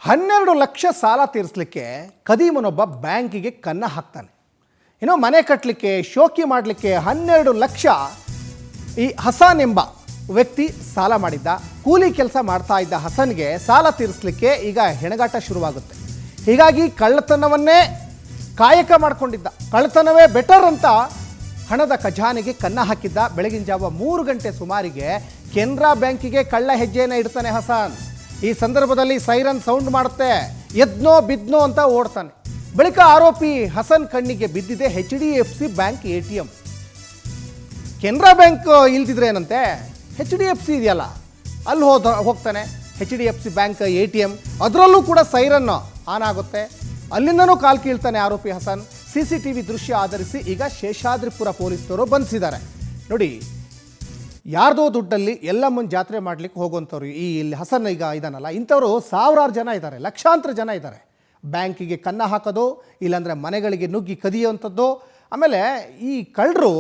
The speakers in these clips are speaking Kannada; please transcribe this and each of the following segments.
12 ಲಕ್ಷ ಸಾಲ ತೀರಿಸಲಿಕ್ಕೆ ಕದೀಮನೊಬ್ಬ ಬ್ಯಾಂಕಿಗೆ ಕನ್ನ ಹಾಕ್ತಾನೆ. ಇನ್ನು ಮನೆ ಕಟ್ಟಲಿಕ್ಕೆ ಶೋಕಿ ಮಾಡಲಿಕ್ಕೆ 12 ಲಕ್ಷ ಈ ಹಸನ್ ಎಂಬ ವ್ಯಕ್ತಿ ಸಾಲ ಮಾಡಿದ್ದ. ಕೂಲಿ ಕೆಲಸ ಮಾಡ್ತಾ ಇದ್ದ ಹಸನ್ಗೆ ಸಾಲ ತೀರಿಸಲಿಕ್ಕೆ ಈಗ ಹೆಣಗಾಟ ಶುರುವಾಗುತ್ತೆ. ಹೀಗಾಗಿ ಕಳ್ಳತನವನ್ನೇ ಕಾಯಕ ಮಾಡಿಕೊಂಡಿದ್ದ. ಕಳ್ಳತನವೇ ಬೆಟರ್ ಅಂತ ಹಣದ ಖಜಾನೆಗೆ ಕನ್ನ ಹಾಕಿದ್ದ. ಬೆಳಗಿನ ಜಾವ 3 ಗಂಟೆ ಸುಮಾರಿಗೆ ಕೆನರಾ ಬ್ಯಾಂಕಿಗೆ ಕಳ್ಳ ಹೆಜ್ಜೆಯನ್ನು ಇಡ್ತಾನೆ ಹಸನ್. ಈ ಸಂದರ್ಭದಲ್ಲಿ ಸೈರನ್ ಸೌಂಡ್ ಮಾಡುತ್ತೆ. ಎದ್ನೋ ಬಿದ್ನೋ ಅಂತ ಓಡ್ತಾನೆ. ಬಳಿಕ ಆರೋಪಿ ಹಸನ್ ಕಣ್ಣಿಗೆ ಬಿದ್ದಿದೆ HDFC bank ATM. Canara bank ಇಲ್ದಿದ್ರೆ ಏನಂತೆ, HDFC ಇದೆಯಲ್ಲ ಅಲ್ಲಿ ಹೋಗ್ತಾನೆ. HDFC ಬ್ಯಾಂಕ್ ATM, ಅದರಲ್ಲೂ ಕೂಡ ಸೈರನ್ ಆನ್ ಆಗುತ್ತೆ. ಅಲ್ಲಿಂದನೂ ಕಾಲ್ ಕೀಳ್ತಾನೆ ಆರೋಪಿ ಹಸನ್. CCTV ದೃಶ್ಯ ಆಧರಿಸಿ ಈಗ ಶೇಷಾದ್ರಿಪುರ ಪೊಲೀಸರು ಬಂಧಿಸಿದ್ದಾರೆ. ನೋಡಿ, ಯಾರ್ದೋ ದುಡ್ಡಲ್ಲಿ ಎಲ್ಲಮ್ಮನ ಜಾತ್ರೆ ಮಾಡ್ಲಿಕ್ಕೆ ಹೋಗುವಂಥವ್ರು ಈ ಇಲ್ಲಿ ಹಸನ್ ಈಗ ಇದಾನಲ್ಲ, ಇಂಥವ್ರು ಸಾವಿರಾರು ಜನ ಇದ್ದಾರೆ, ಲಕ್ಷಾಂತರ ಜನ ಇದ್ದಾರೆ. ಬ್ಯಾಂಕಿಗೆ ಕನ್ನ ಹಾಕೋದು, ಇಲ್ಲಾಂದರೆ ಮನೆಗಳಿಗೆ ನುಗ್ಗಿ ಕದಿಯುವಂಥದ್ದು. ಆಮೇಲೆ ಈ ಕಳ್ಳರು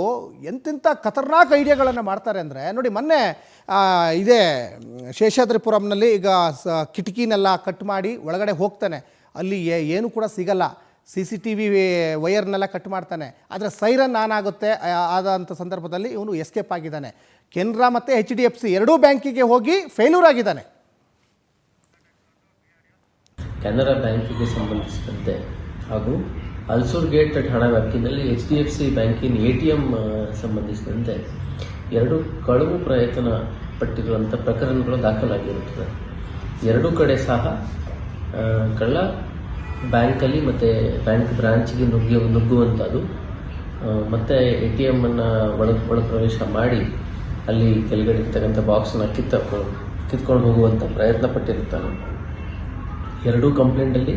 ಎಂತೆಂಥ ಖತರ್ನಾಕ್ ಐಡಿಯಾಗಳನ್ನು ಮಾಡ್ತಾರೆ ಅಂದರೆ, ನೋಡಿ ಮೊನ್ನೆ ಇದೇ ಶೇಷಾದ್ರಿಪುರಂನಲ್ಲಿ ಈಗ ಕಿಟಕಿನೆಲ್ಲ ಕಟ್ ಮಾಡಿ ಒಳಗಡೆ ಹೋಗ್ತಾನೆ. ಅಲ್ಲಿ ಏನು ಕೂಡ ಸಿಗಲ್ಲ. CCTV ವೈರ್ನೆಲ್ಲ ಕಟ್ ಮಾಡ್ತಾನೆ. ಆದರೆ ಸೈರನ್ ಆನ್ ಆಗುತ್ತೆ. ಆದಂಥ ಸಂದರ್ಭದಲ್ಲಿ ಇವನು ಎಸ್ಕೇಪ್ ಆಗಿದ್ದಾನೆ. ಕೆನರಾ ಮತ್ತು HDFC ಎರಡೂ ಬ್ಯಾಂಕಿಗೆ ಹೋಗಿ ಫೇಲ್ಯೂರ್ ಆಗಿದ್ದಾನೆ. ಕೆನರಾ ಬ್ಯಾಂಕಿಗೆ ಸಂಬಂಧಿಸಿದಂತೆ ಹಾಗೂ ಅಲ್ಸೂರ್ ಗೇಟ್ ಹಣ ವ್ಯಾಪ್ತಿಯಲ್ಲಿ HDFC ಬ್ಯಾಂಕಿನ ATM ಸಂಬಂಧಿಸಿದಂತೆ ಎರಡು ಕಳವು ಪ್ರಯತ್ನ ಪಟ್ಟಿರುವಂಥ ಪ್ರಕರಣಗಳು ದಾಖಲಾಗಿರುತ್ತದೆ. ಎರಡೂ ಕಡೆ ಸಹ ಕಳ್ಳ ಬ್ಯಾಂಕಲ್ಲಿ ಮತ್ತು ಬ್ಯಾಂಕ್ ಬ್ರಾಂಚ್ಗೆ ನುಗ್ಗುವಂಥದ್ದು ಮತ್ತು ATM ಅನ್ನು ಒಳ ಪ್ರವೇಶ ಮಾಡಿ ಅಲ್ಲಿ ಕೆಳಗಡೆ ಇರ್ತಕ್ಕಂಥ ಬಾಕ್ಸನ್ನು ಕಿತ್ಕೊಂಡು ಹೋಗುವಂಥ ಪ್ರಯತ್ನ ಪಟ್ಟಿರ್ತಾನೆ. ಎರಡೂ ಕಂಪ್ಲೇಂಟಲ್ಲಿ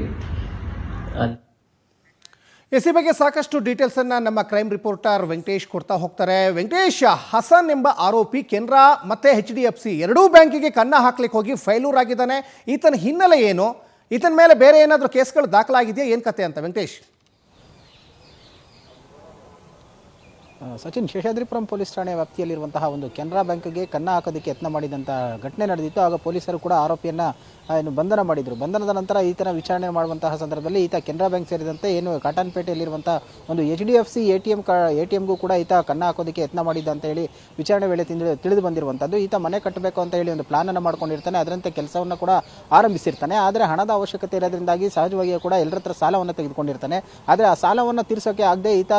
ಈ ಬಗ್ಗೆ ಸಾಕಷ್ಟು ಡೀಟೇಲ್ಸನ್ನು ನಮ್ಮ ಕ್ರೈಮ್ ರಿಪೋರ್ಟರ್ ವೆಂಕಟೇಶ್ ಕೊಡ್ತಾ ಹೋಗ್ತಾರೆ. ವೆಂಕಟೇಶ್, ಹಸನ್ ಎಂಬ ಆರೋಪಿ ಕೆನರಾ ಮತ್ತು HDFC ಎರಡೂ ಬ್ಯಾಂಕಿಗೆ ಕನ್ನ ಹಾಕ್ಲಿಕ್ಕೆ ಹೋಗಿ ಫೇಲ್ಯೂರ್ ಆಗಿದ್ದಾನೆ. ಈತನ ಹಿನ್ನೆಲೆ ಏನು? ಈತನ ಮೇಲೆ ಬೇರೆ ಏನಾದರೂ ಕೇಸ್ಗಳು ದಾಖಲಾಗಿದೆಯಾ? ಏನು ಕತೆ ಅಂತ ವೆಂಕಟೇಶ್? ಸಚಿನ್, ಶೇಷಾದ್ರಿಪುರಂ ಪೊಲೀಸ್ ಠಾಣೆ ವ್ಯಾಪ್ತಿಯಲ್ಲಿರುವಂತಹ ಒಂದು ಕೆನರಾ ಬ್ಯಾಂಕ್ಗೆ ಕನ್ನ ಹಾಕೋದಕ್ಕೆ ಯತ್ನ ಮಾಡಿದಂಥ ಘಟನೆ ನಡೆದಿತ್ತು. ಆಗ ಪೊಲೀಸರು ಕೂಡ ಆರೋಪಿಯನ್ನು ಬಂಧನ ಮಾಡಿದರು. ಬಂಧನದ ನಂತರ ಈತನ ವಿಚಾರಣೆ ಮಾಡುವಂತಹ ಸಂದರ್ಭದಲ್ಲಿ ಈತ ಕೆನರಾ ಬ್ಯಾಂಕ್ ಸೇರಿದಂತೆ ಏನು ಕಾಟನ್ಪೇಟೆಯಲ್ಲಿರುವಂಥ ಒಂದು HDFC ATMಗೂ ಕೂಡ ಈತ ಕನ್ನ ಹಾಕೋದಕ್ಕೆ ಯತ್ನ ಮಾಡಿದ್ದ ಅಂತ ಹೇಳಿ ವಿಚಾರಣೆ ವೇಳೆ ತಿಳಿದು ಬಂದಿರುವಂಥದ್ದು. ಈತ ಮನೆ ಕಟ್ಟಬೇಕು ಅಂತ ಹೇಳಿ ಒಂದು ಪ್ಲಾನನ್ನು ಮಾಡ್ಕೊಂಡಿರ್ತಾನೆ. ಅದರಂತೆ ಕೆಲಸವನ್ನು ಕೂಡ ಆರಂಭಿಸಿರ್ತಾನೆ. ಆದರೆ ಹಣದ ಅವಶ್ಯಕತೆ ಇರೋದ್ರಿಂದಾಗಿ ಸಹಜವಾಗಿಯೂ ಕೂಡ ಎಲ್ಲರ ಹತ್ರ ಸಾಲವನ್ನು ತೆಗೆದುಕೊಂಡಿರ್ತಾನೆ. ಆದರೆ ಆ ಸಾಲವನ್ನು ತೀರ್ಸೋಕೆ ಆಗದೆ ಈತ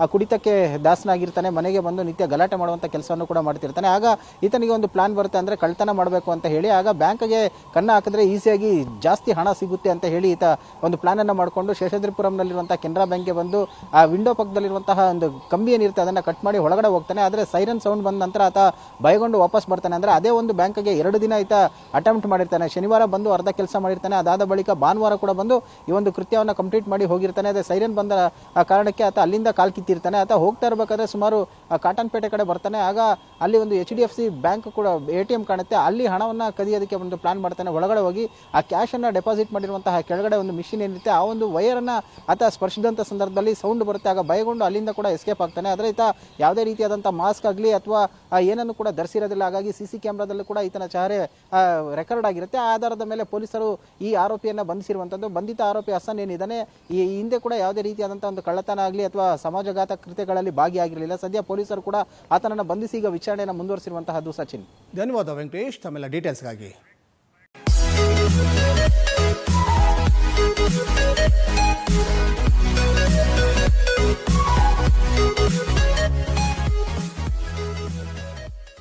ಆ ಕುಡಿತಕ್ಕೆ ದಾಸನಾಗಿರ್ತಾನೆ. ಮನೆಗೆ ಬಂದು ನಿತ್ಯ ಗಲಾಟೆ ಮಾಡುವಂಥ ಕೆಲಸವನ್ನು ಕೂಡ ಮಾಡ್ತಿರ್ತಾನೆ. ಆಗ ಈತನಿಗೆ ಒಂದು ಪ್ಲಾನ್ ಬರುತ್ತೆ, ಅಂದರೆ ಕಳ್ತನ ಮಾಡಬೇಕು ಅಂತ ಹೇಳಿ. ಆಗ ಬ್ಯಾಂಕ್ಗೆ ಕನ್ನ ಹಾಕಿದ್ರೆ ಈಸಿಯಾಗಿ ಜಾಸ್ತಿ ಹಣ ಸಿಗುತ್ತೆ ಅಂತ ಹೇಳಿ ಈತ ಒಂದು ಪ್ಲಾನ್ ಅನ್ನು ಮಾಡಿಕೊಂಡು ಶೇಷಾದ್ರಿಪುರಂನಲ್ಲಿರುವಂತಹ ಕೆನರಾ ಬ್ಯಾಂಕ್ಗೆ ಬಂದು ಆ ವಿಂಡೋ ಪಕ್ಕದಲ್ಲಿರುವಂತಹ ಒಂದು ಕಂಬಿ ಏನಿರುತ್ತೆ ಅದನ್ನು ಕಟ್ ಮಾಡಿ ಒಳಗಡೆ ಹೋಗ್ತಾನೆ. ಆದರೆ ಸೈರನ್ ಸೌಂಡ್ ಬಂದ ನಂತರ ಆತ ಭಯಗೊಂಡು ವಾಪಸ್ ಬರ್ತಾನೆ. ಅಂದರೆ ಅದೇ ಒಂದು ಬ್ಯಾಂಕ್ಗೆ 2 ದಿನ ಈತ ಅಟೆಂಪ್ಟ್ ಮಾಡಿರ್ತಾನೆ. ಶನಿವಾರ ಬಂದು ಅರ್ಧ ಕೆಲಸ ಮಾಡಿರ್ತಾನೆ. ಅದಾದ ಬಳಿಕ ಭಾನುವಾರ ಕೂಡ ಬಂದು ಈ ಒಂದು ಕೃತ್ಯವನ್ನು ಕಂಪ್ಲೀಟ್ ಮಾಡಿ ಹೋಗಿರ್ತಾನೆ. ಅದೇ ಸೈರನ್ ಬಂದ ಆ ಕಾರಣಕ್ಕೆ ಆತ ಅಲ್ಲಿಂದ ಕಾಲ್ ಕಿತ್ತಿರ್ತಾನೆ. ಆತ ಹೋಗ್ತಾ ಇರಬೇಕಾದ್ರೆ ಸುಮಾರು ಕಾಟನ್ಪೇಟೆ ಕಡೆ ಬರ್ತಾನೆ. ಆಗ ಅಲ್ಲಿ ಒಂದು HDFC ಬ್ಯಾಂಕ್ ಕೂಡ ATM ಕಾಣುತ್ತೆ. ಅಲ್ಲಿ ಹಣವನ್ನು ಕದಿಯೋದಕ್ಕೆ ಒಂದು ಪ್ಲಾನ್ ಮಾಡ್ತಾನೆ. ಒಳಗಡೆ ಹೋಗಿ ಆ ಕ್ಯಾಶನ್ನು ಡೆಪಾಸಿಟ್ ಮಾಡಿರುವಂತಹ ಕೆಳಗಡೆ ಒಂದು ಮಿಷಿನ್ ಏನಿರುತ್ತೆ ಆ ಒಂದು ವೈರನ್ನು ಆತ ಸ್ಪರ್ಶಿಸಿದಂಥ ಸಂದರ್ಭದಲ್ಲಿ ಸೌಂಡ್ ಬರುತ್ತೆ. ಆಗ ಭಯಗೊಂಡು ಅಲ್ಲಿಂದ ಕೂಡ ಎಸ್ಕೇಪ್ ಆಗ್ತಾನೆ. ಆದರೆ ಈತ ಯಾವುದೇ ರೀತಿಯಾದಂಥ ಮಾಸ್ಕ್ ಆಗಲಿ ಅಥವಾ ಏನನ್ನು ಕೂಡ ಧರಿಸಿರೋದಿಲ್ಲ. ಹಾಗಾಗಿ CC ಕ್ಯಾಮ್ರಾದಲ್ಲೂ ಕೂಡ ಈತನ ಚಹರೆ ರೆಕಾರ್ಡ್ ಆಗಿರುತ್ತೆ. ಆ ಆಧಾರದ ಮೇಲೆ ಪೊಲೀಸರು ಈ ಆರೋಪಿಯನ್ನು ಬಂಧಿಸಿರುವಂಥದ್ದು. ಬಂಧಿತ ಆರೋಪಿ ಹಸನ್ ಏನಿದ್ದಾನೆ, ಈ ಹಿಂದೆ ಕೂಡ ಯಾವುದೇ ರೀತಿಯಾದಂಥ ಒಂದು ಕಳ್ಳತನ ಆಗಲಿ ಅಥವಾ ಸಮಾಜಘಾತ ಕೃತ್ಯಗಳಲ್ಲಿ ಭಾಗಿಯಾಗಿರಲಿಲ್ಲ. ಸದ್ಯ ಪೊಲೀಸರು ಕೂಡ ಆತನನ್ನು ಬಂಧಿಸಿ ಈಗ ವಿಚಾರಣೆಯನ್ನು ಮುಂದುವರಿಸಿರುವಂತಹದ್ದು. ಸಚಿನ್, ಧನ್ಯವಾದ ವೆಂಕಟೇಶ್ ತಮ್ಮೆಲ್ಲ ಡೀಟೇಲ್ಸ್ಗಾಗಿ.